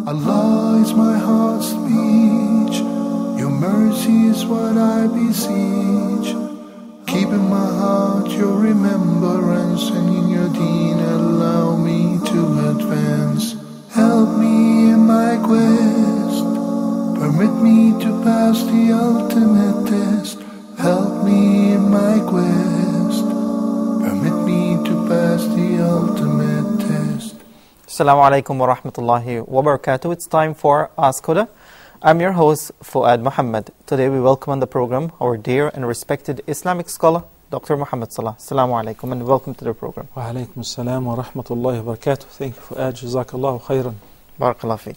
Allah is my heart's speech. Your mercy is what I beseech. Keep in my heart your remembrance, and in your deen allow me to advance. Help me in my quest. Permit me to pass the ultimate test. Help me in my quest. Permit me to pass the ultimate test. Assalamu alaikum wa rahmatullahi wa barakatuh. It's time for Ask Huda. I'm your host, Fuad Muhammad. Today we welcome on the program our dear and respected Islamic scholar, Dr. Mohamed Salah. Assalamu alaikum and welcome to the program. Wa alaikum assalam wa rahmatullahi wa barakatuh. Thank you, Fuad. Jazakallahu khairan. Barakallah fi.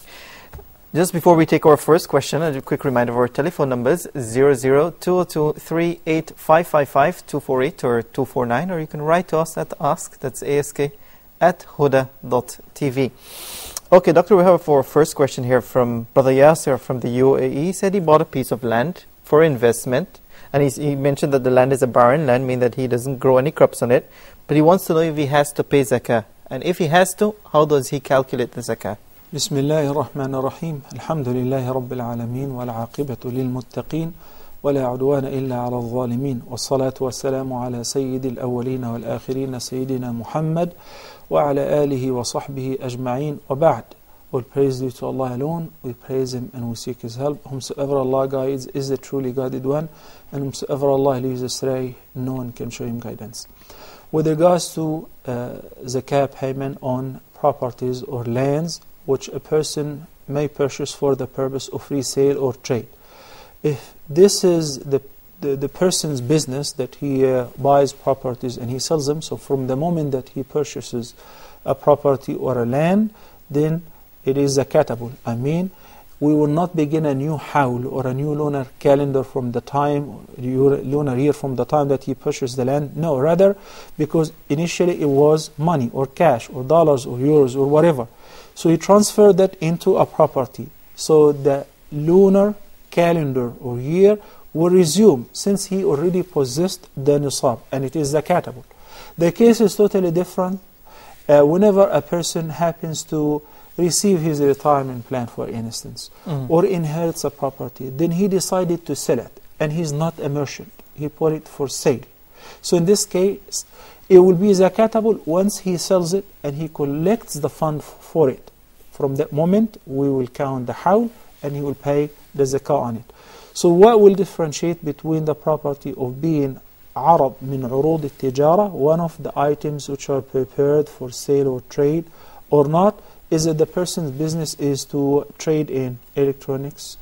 Just before we take our first question, a quick reminder of our telephone numbers 00-202-38555 248 or 249, or you can write to us at ask, that's ask, at huda.tv. Okay, Doctor, we have our first question here from Brother Yasser from the UAE. He said he bought a piece of land for investment, and he mentioned that the land is a barren land, meaning that he doesn't grow any crops on it, but he wants to know if he has to pay zakah. And if he has to, how does he calculate the zakah? Bismillahir Rahmanir Rahim. Alhamdulillahi Rabbil Alameen wal aqibatu lil muttaqin wala udwana illa ala al-zalimin wassalatu wassalamu ala sayyidil awwalin wal akhirin sayyidina Muhammad wa ala alihi wa sahbihi ajma'in wa ba'd. All praise due to Allah alone. We praise Him and we seek His help. Whomsoever Allah guides is the truly guided one, and whomsoever Allah leaves astray, no one can show him guidance. With regards to zakah payment on properties or lands which a person may purchase for the purpose of resale or trade, if this is the person's business that he buys properties and he sells them, so from the moment that he purchases a property or a land, then it is zakatable. I mean, we will not begin a new hawl or a new lunar calendar from the time, lunar year from the time that he purchased the land. No, rather, because initially it was money or cash or dollars or euros or whatever. So he transferred that into a property. So the lunar calendar or year will resume since he already possessed the nisab, and it is zakatable. The case is totally different whenever a person happens to receive his retirement plan, for instance, or inherits a property. Then he decided to sell it, and he's not a merchant. He put it for sale. So in this case, it will be zakatable once he sells it and he collects the fund for it. From that moment, we will count the hawl and he will pay the zakah on it. So what will differentiate between the property of being arab min urud al-tijara, one of the items which are prepared for sale or trade, or not, is that the person's business is to trade in electronics,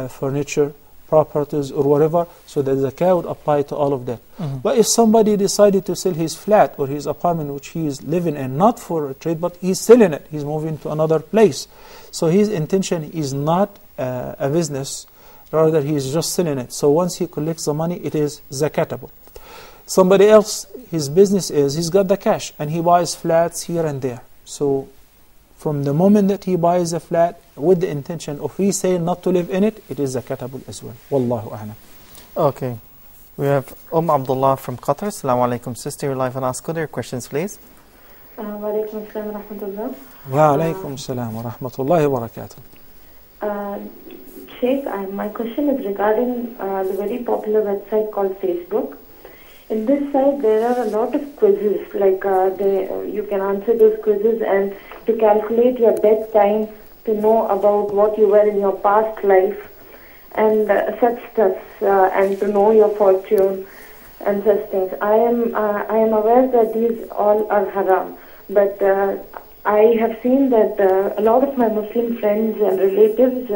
furniture, properties or whatever, so that zakah would apply to all of that. But if somebody decided to sell his flat or his apartment which he is living in, not for a trade, but he's selling it, he's moving to another place, so his intention is not a business, rather he is just selling it. So once he collects the money, it is zakatable. Somebody else, his business is, he's got the cash and he buys flats here and there. So from the moment that he buys a flat with the intention of resale, not to live in it, it is zakatable as well. Wallahu a'lam. Okay. We have Abdullah from Qatar. Assalamu alaikum, sister. You're live on Ask Huda. Your questions, please. Wa alaikum assalam wa rahmatullah. Wa alaikum assalam wa rahmatullahi wa barakatuh. Sheikh, my question is regarding the very popular website called Facebook. In this site, there are a lot of quizzes, like you can answer those quizzes and to calculate your death time, to know about what you were in your past life, and such stuff, and to know your fortune and such things. I am aware that these all are haram, but I have seen that a lot of my Muslim friends and relatives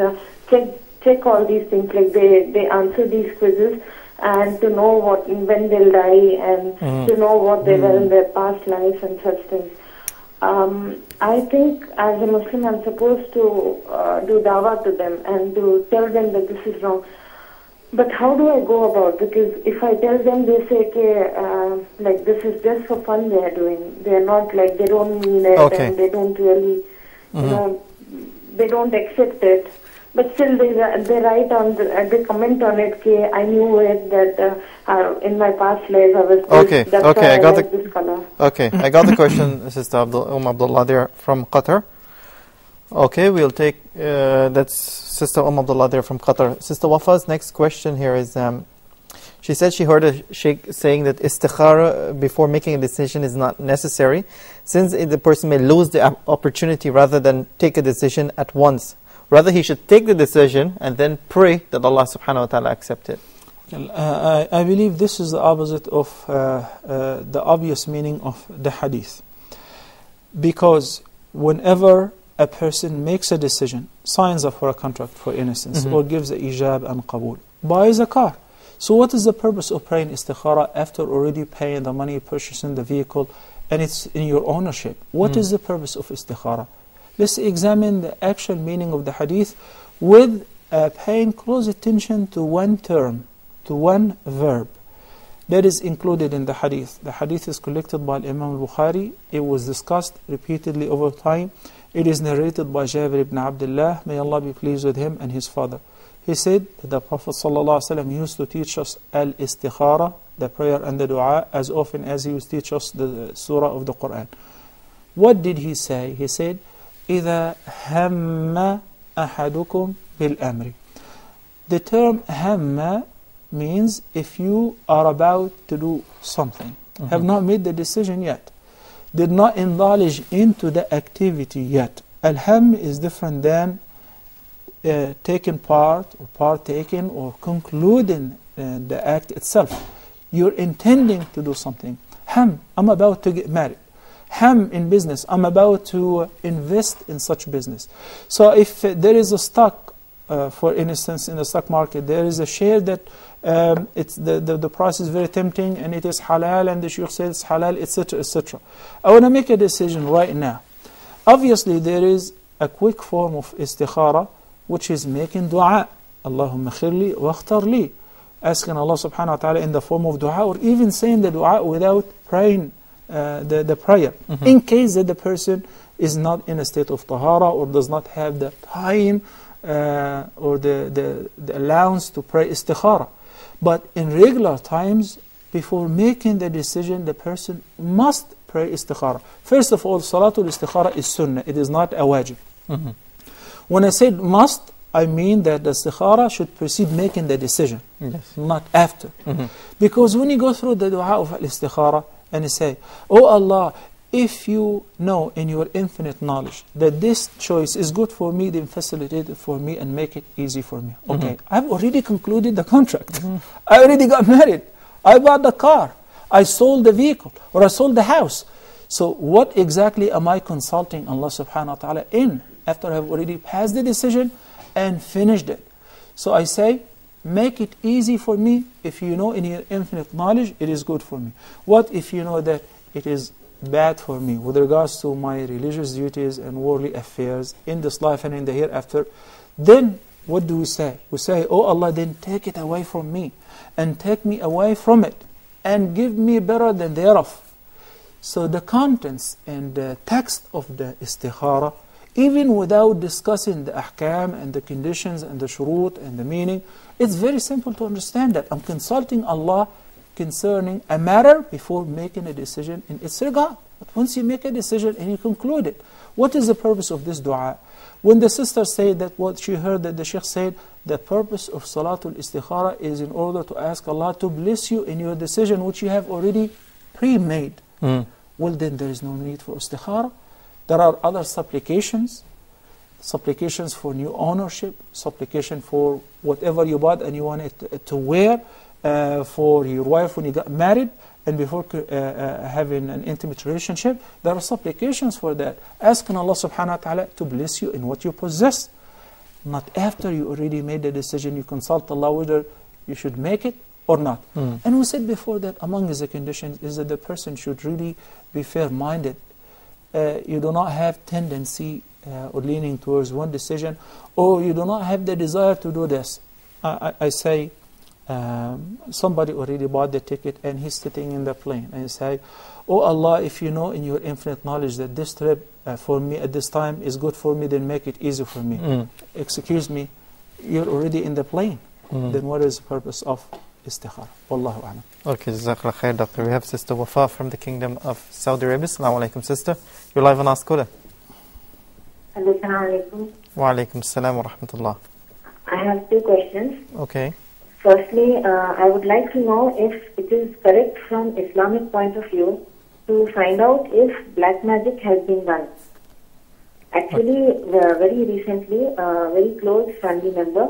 check all these things, like they answer these quizzes, and to know when they'll die, and to know what they were in their past life and such things. I think as a Muslim I'm supposed to do dawah to them and to tell them that this is wrong. But how do I go about? Because if I tell them, they say, like this is just for fun they are doing. They are not like, they don't mean it, and they don't really, you know, they don't accept it. But still they write on, they comment on it, I knew it, that in my past life I was this, that's why I like this color. Okay, I got the question. This is Abdullah there from Qatar. Okay, we'll take, that's Sister Abdullah there from Qatar. Sister Wafa's next question here is, she said she heard a sheikh saying that istikhara before making a decision is not necessary, since the person may lose the opportunity rather than take a decision at once. Rather, he should take the decision and then pray that Allah subhanahu wa ta'ala accept it. I believe this is the opposite of the obvious meaning of the hadith. Because whenever a person makes a decision, signs up for a contract, for instance, or gives a ijab and qabul, buys a car. So what is the purpose of praying istikhara after already paying the money, purchasing the vehicle, and it's in your ownership? What is the purpose of istikhara? Let's examine the actual meaning of the hadith with paying close attention to one term, to one verb that is included in the hadith. The hadith is collected by Imam al-Bukhari. It was discussed repeatedly over time. It is narrated by Jabir ibn Abdullah, may Allah be pleased with him and his father. He said that the Prophet ﷺ used to teach us al-istikhara, the prayer and the dua, as often as he used to teach us the surah of the Quran. What did he say? He said, إِذَا هَمَّ أَحَدُكُمْ بِالْأَمْرِ. The term hamma means if you are about to do something, have not made the decision yet, did not indulge into the activity yet. Al-ham is different than taking part or partaking or concluding the act itself. You're intending to do something. Ham, I'm about to get married. Ham in business, I'm about to invest in such business. So if there is a stock, for instance, in the stock market, there is a share that the price is very tempting and it is halal and the sheikh says it's halal, etc., etc. I want to make a decision right now. Obviously, there is a quick form of istikhara, which is making dua. Allahumma khirli wa akhtar li. Asking Allah subhanahu wa ta'ala in the form of dua, or even saying the dua without praying the prayer. In case that the person is not in a state of tahara or does not have the time or the allowance to pray istikhara. But in regular times, before making the decision, the person must pray istikhara. First of all, salatul istikhara is sunnah. It is not a wajib. When I said must, I mean that the istikhara should precede making the decision, not after. Because when you go through the dua of al-istikhara and you say, Oh Allah, if you know in your infinite knowledge that this choice is good for me, then facilitate it for me and make it easy for me. Okay, I've already concluded the contract. I already got married. I bought the car. I sold the vehicle, or I sold the house. So what exactly am I consulting Allah subhanahu wa ta'ala in after I have already passed the decision and finished it? So I say, make it easy for me. If you know in your infinite knowledge, it is good for me. What if you know that it is bad for me with regards to my religious duties and worldly affairs in this life and in the hereafter? Then what do we say? We say, Oh Allah, then take it away from me and take me away from it and give me better than thereof. So the contents and the text of the istikhara, even without discussing the ahkam and the conditions and the shurut and the meaning, it's very simple to understand that I'm consulting Allah concerning a matter before making a decision in its regard. But once you make a decision and you conclude it, what is the purpose of this dua? When the sister said that what she heard that the sheikh said, the purpose of salatul istikhara is in order to ask Allah to bless you in your decision which you have already pre-made. Well, then there is no need for istikhara. There are other supplications for new ownership, supplication for whatever you bought and you want it to wear, for your wife when you got married, and before having an intimate relationship. There are supplications for that, asking Allah subhanahu wa ta'ala to bless you in what you possess. Not after you already made the decision, you consult Allah whether you should make it or not. And we said before that among the conditions is that the person should really be fair-minded. You do not have tendency or leaning towards one decision, or you do not have the desire to do this. I say, somebody already bought the ticket and he's sitting in the plane and you say, Oh Allah, if you know in your infinite knowledge that this trip for me at this time is good for me, then make it easy for me. Excuse me, you're already in the plane. Then what is the purpose of istikhara? Wallahu a'lam. Okay, Jazakallah khair, Doctor. We have Sister Wafa from the Kingdom of Saudi Arabia. Assalamu alaikum, sister. You're live on Ask Huda. Hello, Assalamu alaikum. Wa alaikum assalam wa rahmatullah. I have two questions. Okay. Firstly, I would like to know if it is correct from Islamic point of view to find out if black magic has been done. Actually, very recently, a very close family member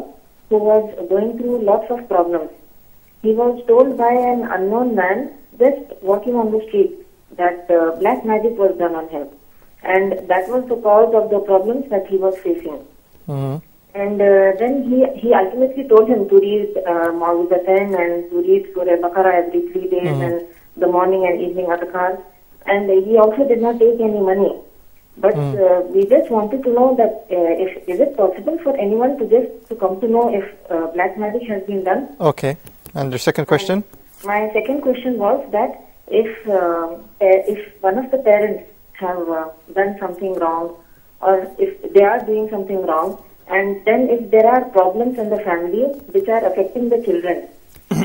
who was going through lots of problems. He was told by an unknown man just walking on the street that black magic was done on him. And that was the cause of the problems that he was facing. Mm-hmm. And then he ultimately told him to read Mawidatan and to read Surah Baqarah every 3 days and the morning and evening adhkar. And he also did not take any money. But we just wanted to know that is it possible for anyone to come to know if black magic has been done? Okay. And your second question? My second question was that if one of the parents have done something wrong, or if they are doing something wrong, and then if there are problems in the family which are affecting the children,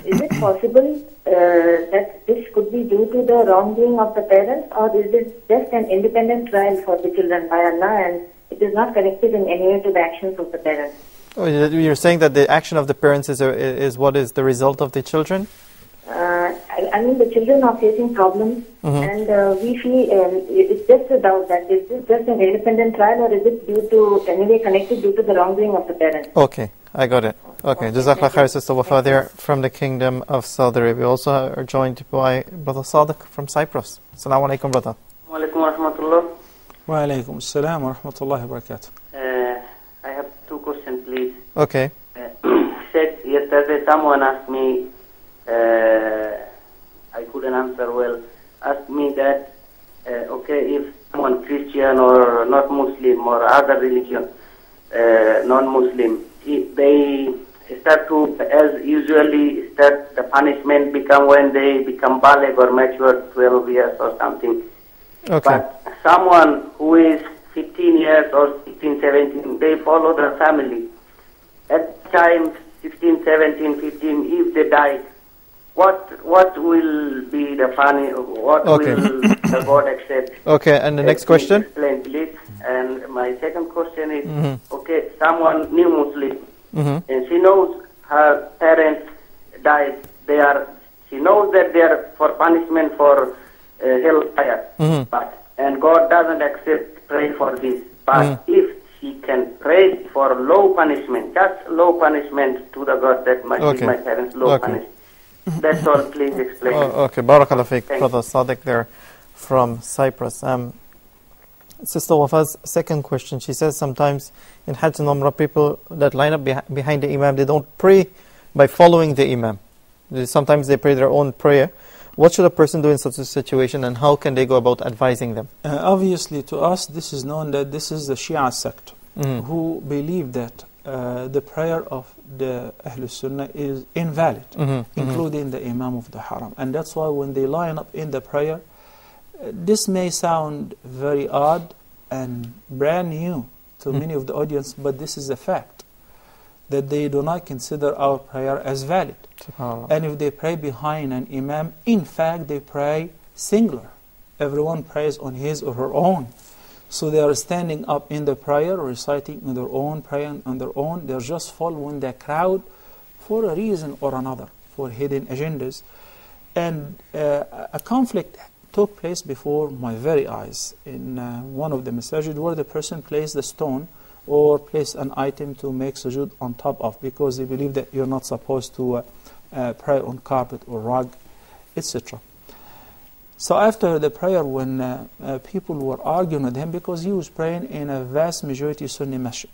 is it possible that this could be due to the wrongdoing of the parents, or is it just an independent trial for the children by Allah and it is not connected in any way to the actions of the parents? Oh, you're saying that the action of the parents is what is the result of the children? I mean, the children are facing problems, and we feel it's just a doubt that is this just an independent trial, or is it due to anyway connected due to the wrongdoing of the parents? Okay, I got it. Okay, Jazakallah khair, Sister Wafa there from the Kingdom of Saudi Arabia. We also are joined by Brother Sadiq from Cyprus. Assalamu alaikum, brother. Wa alaikum wa rahmatullah. Wa alaikum assalam wa rahmatullahi wa barakatuh. I have two questions, please. Okay. Said yesterday someone asked me, I couldn't answer well, asked me that, okay, if someone Christian or not Muslim or other religion, non-Muslim, if they start to, as usually start the punishment become when they become baligh or mature, 12 years or something. Okay. But someone who is 15 years or 16, 17, they follow their family. At time 16, 17, 15, if they die, what will be the funny? What Okay. will the God accept? Okay, and the next question? Explain, please. And my second question is, okay, someone new Muslim, and she knows her parents died. She knows that they are for punishment for hellfire, and God doesn't accept pray for this. But if she can pray for low punishment, just low punishment to the God that must be my parents low punishment. That's all, please explain. Okay, Barakallah Fiqh, Brother Sadiq there from Cyprus. Sister Wafa's second question, she says sometimes in Hajj and Umrah, people that line up behind the Imam, they don't pray by following the Imam. Sometimes they pray their own prayer. What should a person do in such a situation, and how can they go about advising them? Obviously, to us, this is known that this is the Shia sect, who believe that the prayer of the Ahlul Sunnah is invalid, including the Imam of the Haram. And that's why when they line up in the prayer, this may sound very odd and brand new to many of the audience, but this is a fact, that they do not consider our prayer as valid. And if they pray behind an Imam, in fact they pray singular. Everyone prays on his or her own. So they are standing up in the prayer, reciting on their own, praying on their own. They're just following the crowd for a reason or another, for hidden agendas. And a conflict took place before my very eyes in one of the masajid, where the person placed the stone or placed an item to make sujood on top of, because they believe that you're not supposed to pray on carpet or rug, etc. So after the prayer, when people were arguing with him, because he was praying in a vast majority Sunni masjid,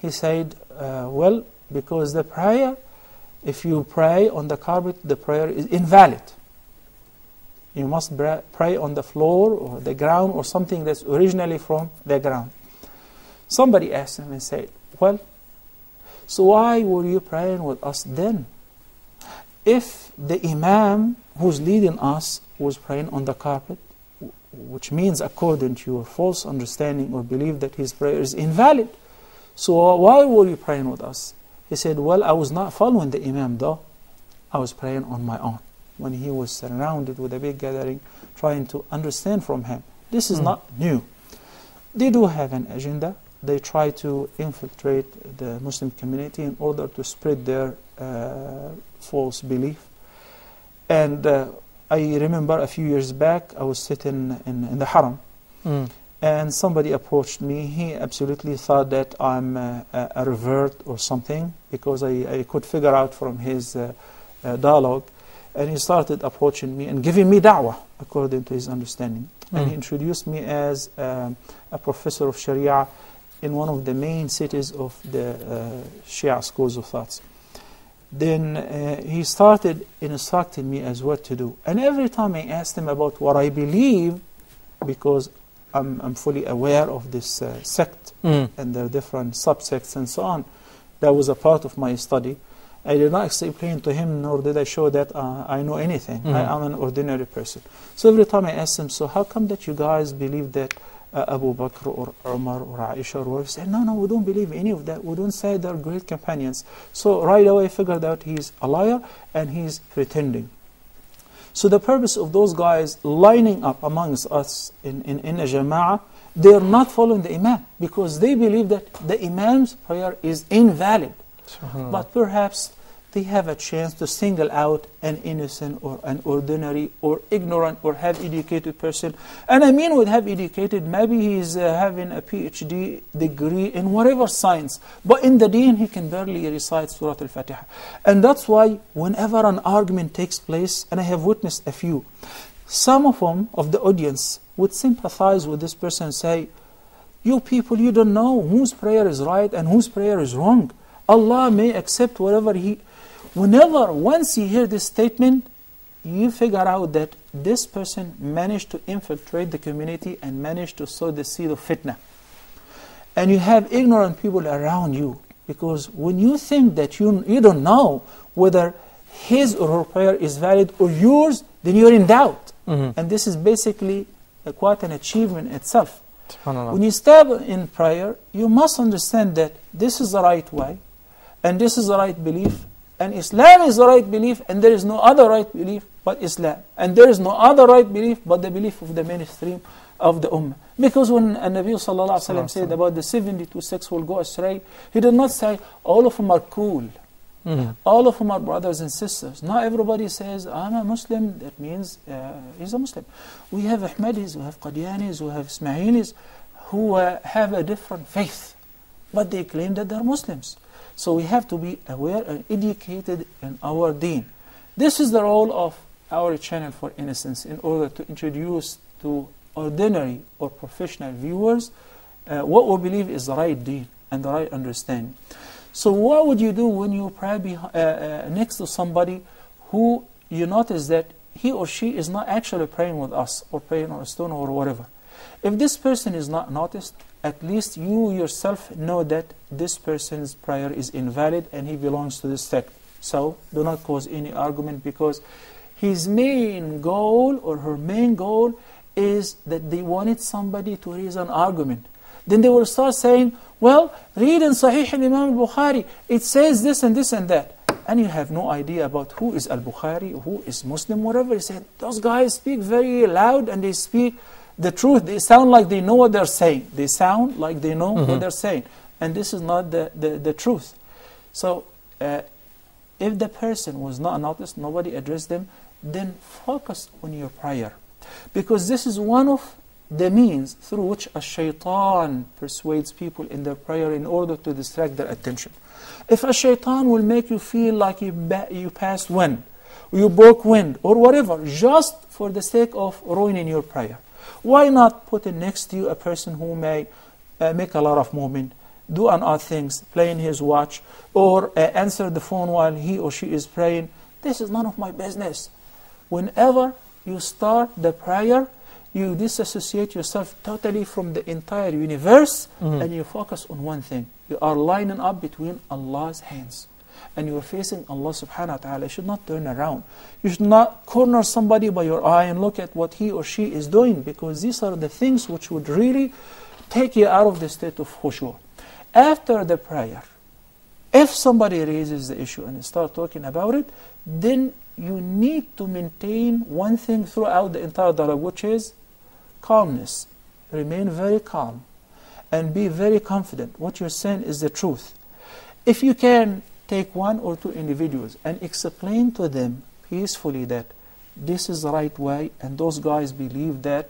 he said, well, because the prayer, if you pray on the carpet, the prayer is invalid. You must pray on the floor or the ground or something that's originally from the ground. Somebody asked him and said, well, so why were you praying with us then? If the Imam who's leading us was praying on the carpet, which means according to your false understanding or belief that his prayer is invalid, so why were you praying with us? He said, well, I was not following the Imam though. I was praying on my own. When he was surrounded with a big gathering, trying to understand from him. This is not new. They do have an agenda, they try to infiltrate the Muslim community in order to spread their false belief. And I remember a few years back, I was sitting in the Haram, and somebody approached me. He absolutely thought that I'm a revert or something, because I could figure out from his dialogue. And he started approaching me and giving me da'wah, according to his understanding. And he introduced me as a professor of Sharia in one of the main cities of the Shia schools of thoughts. Then he started instructing me as what to do. And every time I asked him about what I believe, because I'm fully aware of this sect and their different subsects and so on, that was a part of my study. I did not explain to him, nor did I show that I know anything. I am an ordinary person. So every time I asked him, so how come that you guys believe that Abu Bakr or Umar or Aisha or whatever? He said, no, we don't believe any of that. We don't say they're great companions. So right away I figured out he's a liar and he's pretending. So the purpose of those guys lining up amongst us in a jama'ah, they're not following the Imam, because they believe that the Imam's prayer is invalid. But perhaps they have a chance to single out an innocent or an ordinary or ignorant or have-educated person. And I mean with have-educated, maybe he's having a PhD degree in whatever science, but in the deen he can barely recite Surah Al-Fatiha. And that's why whenever an argument takes place, and I have witnessed a few, some of them, of the audience, would sympathize with this person and say, you people, you don't know whose prayer is right and whose prayer is wrong. Allah may accept whatever He... Once you hear this statement, you figure out that this person managed to infiltrate the community and managed to sow the seed of fitna. And you have ignorant people around you, because when you think that you don't know whether his or her prayer is valid or yours, then you're in doubt. And this is basically quite an achievement itself. When you step in prayer, you must understand that this is the right way, and this is the right belief, and Islam is the right belief, and there is no other right belief but Islam. And there is no other right belief but the belief of the mainstream of the Ummah. Because when Nabi Sallallahu Alaihi Wasallam said about the 72 sects will go astray, he did not say all of them are cool. All of them are brothers and sisters. Not everybody says, I'm a Muslim, that means he's a Muslim. We have Ahmadis, we have Qadianis, we have Ismailis, who have a different faith, but they claim that they're Muslims. So we have to be aware and educated in our deen. This is the role of our channel for innocence, in order to introduce to ordinary or professional viewers what we believe is the right deen and the right understanding. So what would you do when you pray next to somebody who you notice that he or she is not actually praying with us, or praying on a stone or whatever? If this person is not noticed, at least you yourself know that this person's prayer is invalid and he belongs to this sect. So do not cause any argument, because his main goal or her main goal is that they wanted somebody to raise an argument. Then they will start saying, well, read in Sahih Imam al-Bukhari, it says this and this and that. And you have no idea about who is al-Bukhari, who is Muslim, whatever. You say, those guys speak very loud and they speak the truth. They sound like they know what they're saying. They sound like they know what they're saying. And this is not the truth. So if the person was not noticed, nobody addressed them, then focus on your prayer. Because this is one of the means through which a shaitan persuades people in their prayer in order to distract their attention. If a shaitan will make you feel like you passed wind, or you broke wind, or whatever, just for the sake of ruining your prayer, why not put next to you a person who may make a lot of movement, do an odd things, playing his watch, or answer the phone while he or she is praying? This is none of my business. Whenever you start the prayer, you disassociate yourself totally from the entire universe, and you focus on one thing. You are lining up between Allah's hands, and you are facing Allah subhanahu wa ta'ala. You should not turn around. You should not corner somebody by your eye and look at what he or she is doing, because these are the things which would really take you out of the state of khushu'. After the prayer, if somebody raises the issue and start talking about it, then you need to maintain one thing throughout the entire dialogue, which is calmness. Remain very calm. and be very confident what you're saying is the truth. If you can take one or two individuals and explain to them peacefully that this is the right way, and those guys believe that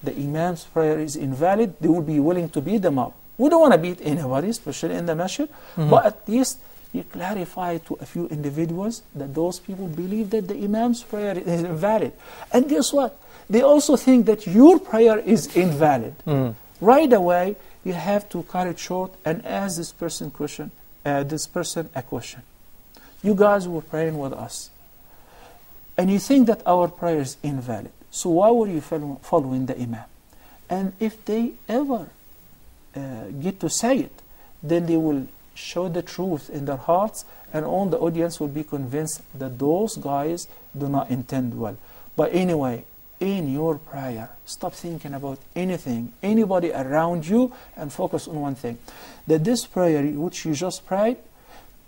the Imam's prayer is invalid, they will be willing to beat them up. We don't want to beat anybody, especially in the masjid, but at least you clarify to a few individuals that those people believe that the Imam's prayer is invalid. And guess what? They also think that your prayer is invalid. Right away, you have to cut it short and ask this person a question. You guys were praying with us, and you think that our prayer is invalid. So why were you following the Imam? And if they ever get to say it, then they will show the truth in their hearts, and all the audience will be convinced that those guys do not intend well. But anyway, in your prayer, stop thinking about anything, anybody around you, and focus on one thing. That this prayer which you just prayed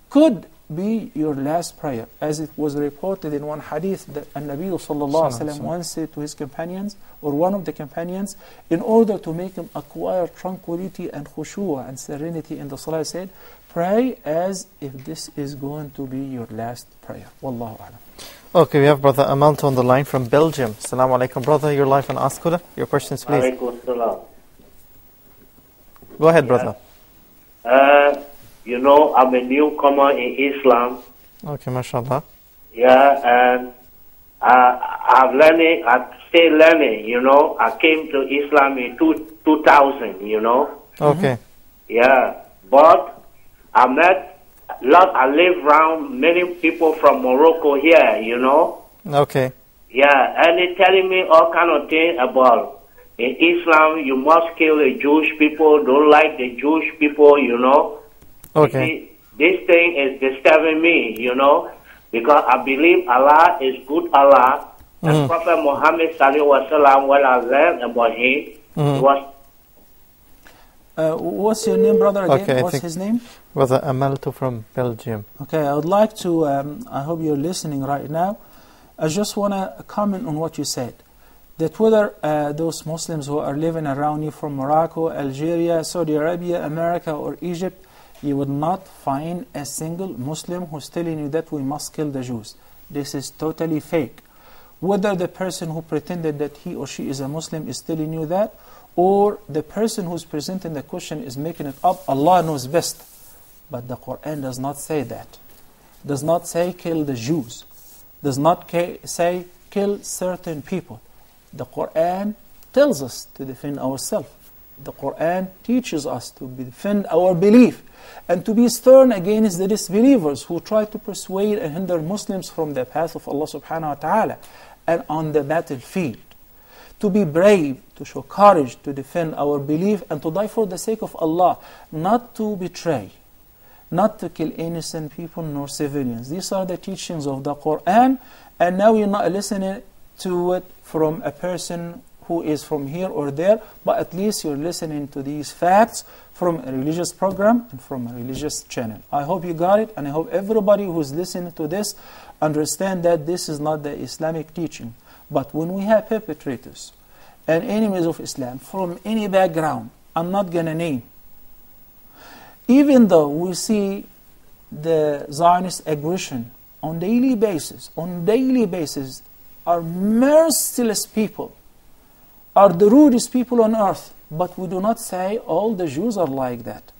could be your last prayer. As it was reported in one hadith that An-Nabi sallallahu alaihi wasallam once said to his companions, or one of the companions, in order to make him acquire tranquility and khushu' and serenity in the salah, said, pray as if this is going to be your last prayer. Wallahu a'lam. Okay, we have Brother Amalto on the line from Belgium. Assalamu alaikum, brother. You're live on Ask Huda. Your questions, please. Alaikum salam. Go ahead, brother. You know, I'm a newcomer in Islam. Okay, mashallah. Yeah, and I'm still learning, you know. I came to Islam in 2000, you know. Okay. Yeah, but I live around many people from Morocco here, you know. Okay. Yeah, and they're telling me all kind of things about in Islam, you must kill the Jewish people, don't like the Jewish people, you know. Okay. This thing is disturbing me, you know, because I believe Allah is good Allah. And Prophet Mohamed Salah, when I learned about him, was... what's your name, brother, again? Okay, What's his name? Brother Amalto from Belgium. Okay, I would like to, I hope you're listening right now. I just want to comment on what you said. That whether those Muslims who are living around you from Morocco, Algeria, Saudi Arabia, America, or Egypt, you would not find a single Muslim who's telling you that we must kill the Jews. This is totally fake. Whether the person who pretended that he or she is a Muslim is telling you that, or the person who's presenting the question is making it up, Allah knows best. But the Quran does not say that. Does not say kill the Jews. Does not say kill certain people. The Quran tells us to defend ourselves. The Quran teaches us to defend our belief and to be stern against the disbelievers who try to persuade and hinder Muslims from the path of Allah subhanahu wa ta'ala and on the battlefield. To be brave, to show courage, to defend our belief and to die for the sake of Allah, not to betray, not to kill innocent people nor civilians. These are the teachings of the Quran, and now you're not listening to it from a person who is from here or there, but at least you're listening to these facts from a religious program and from a religious channel. I hope you got it, and I hope everybody who's listening to this understand that this is not the Islamic teaching. But when we have perpetrators and enemies of Islam from any background, I'm not going to name, even though we see the Zionist aggression on daily basis, are merciless people, are the rudest people on earth, but we do not say all the Jews are like that.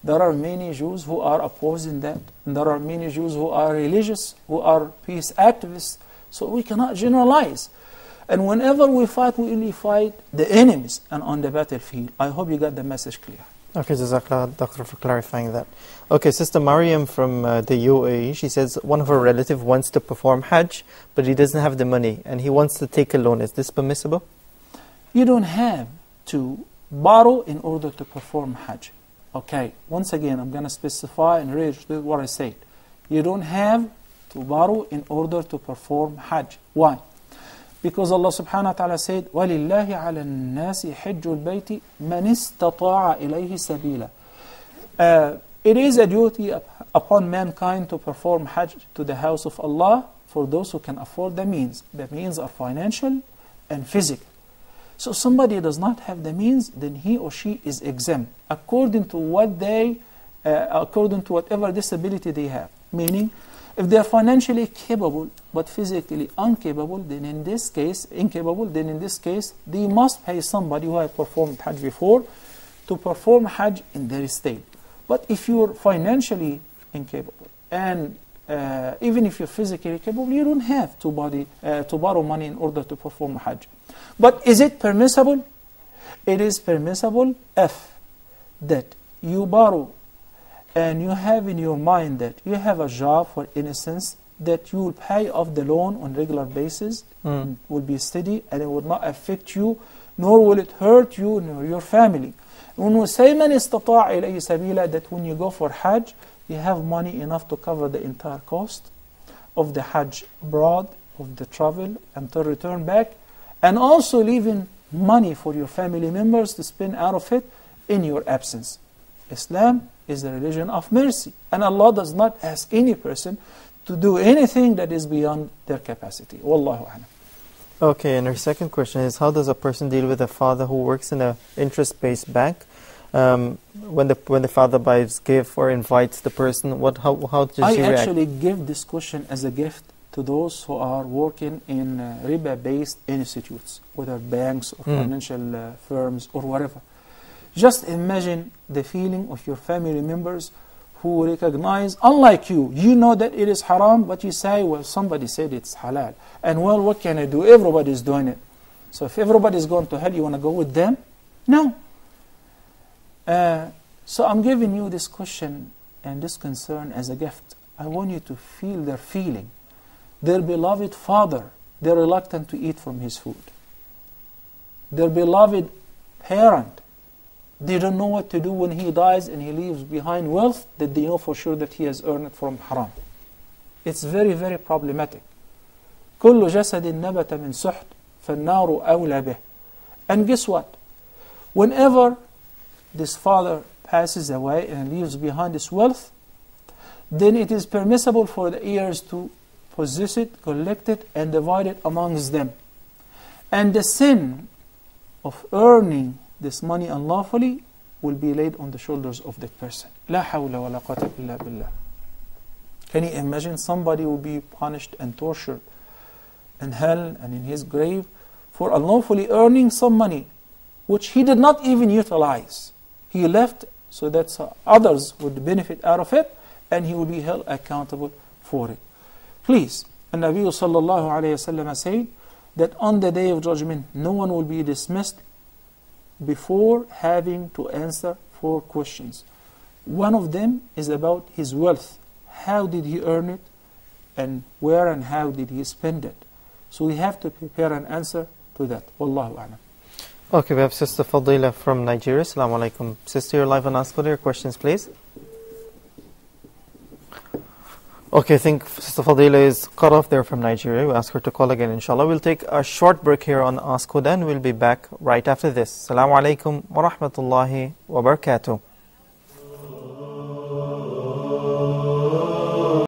There are many Jews who are opposing that, and there are many Jews who are religious, who are peace activists, so we cannot generalize. And whenever we fight, we only fight the enemies and on the battlefield. I hope you got the message clear. Okay, Jazakallah, Doctor, for clarifying that. Okay, Sister Mariam from the UAE, she says one of her relatives wants to perform Hajj, but he doesn't have the money, and he wants to take a loan. Is this permissible? You don't have to borrow in order to perform Hajj. Okay, once again, I'm going to specify and reiterate what I said. You don't have to borrow in order to perform Hajj. Why? Because Allah subhanahu wa ta'ala said, وَلِلَّهِ عَلَى النَّاسِ حِجُّ الْبَيْتِ مَنِ اسْتَطَاعَ إِلَيْهِ سَبِيلًا. It is a duty upon mankind to perform Hajj to the house of Allah for those who can afford the means. The means are financial and physical. So somebody does not have the means, then he or she is exempt according to whatever disability they have. Meaning, if they are financially capable but physically incapable, then in this case, they must pay somebody who has performed Hajj before to perform Hajj in their state. But if you are financially incapable and even if you're physically capable, you don't have to borrow money in order to perform Hajj. But is it permissible? It is permissible if that you borrow and you have in your mind that you have a job, for instance, that you will pay off the loan on regular basis, will be steady, and it will not affect you, nor will it hurt you nor your family. When we say man istata'a ilayhi sabila, that when you go for Hajj, you have money enough to cover the entire cost of the Hajj abroad, of the travel, and to return back, and also leaving money for your family members to spend out of it in your absence. Islam is a religion of mercy, and Allah does not ask any person to do anything that is beyond their capacity. Wallahu a'lam. Okay, and our second question is, how does a person deal with a father who works in an interest-based bank? When the father buys gift or invites the person, how does he react? I actually give this question as a gift to those who are working in riba-based institutes, whether banks or financial firms or whatever. Just imagine the feeling of your family members who recognize, unlike you, you know that it is haram, but you say, well, somebody said it's halal. And well, what can I do? Everybody is doing it. So if everybody is going to hell, you want to go with them? No. So I'm giving you this question and this concern as a gift. I want you to feel their feeling. Their beloved father, they're reluctant to eat from his food. Their beloved parent, they don't know what to do when he dies and he leaves behind wealth that they know for sure that he has earned it from haram. It's very, very problematic. كل جسد نبت من سحت فالنار أولى به. And guess what? Whenever this father passes away and leaves behind this wealth, then it is permissible for the heirs to possess it, collect it, and divide it amongst them. And the sin of earning this money unlawfully will be laid on the shoulders of that person. لا حول ولا قوة إلا بالله. Can you imagine somebody will be punished and tortured in hell and in his grave for unlawfully earning some money which he did not even utilize? He left so that others would benefit out of it, and he will be held accountable for it. Please, and Nabi sallallahu alayhi wasallam said that on the day of judgment, no one will be dismissed before having to answer 4 questions. One of them is about his wealth. How did he earn it? And where and how did he spend it? So we have to prepare an answer to that. Wallahu a'lam. Okay, we have Sister Fadila from Nigeria. Assalamu alaikum. Sister, you're live on Ask Huda. Your questions, please. Okay, I think Sister Fadila is cut off there from Nigeria. We'll ask her to call again, inshallah. We'll take a short break here on Ask Huda, and we'll be back right after this. Assalamu alaikum wa rahmatullahi wa barakatuh.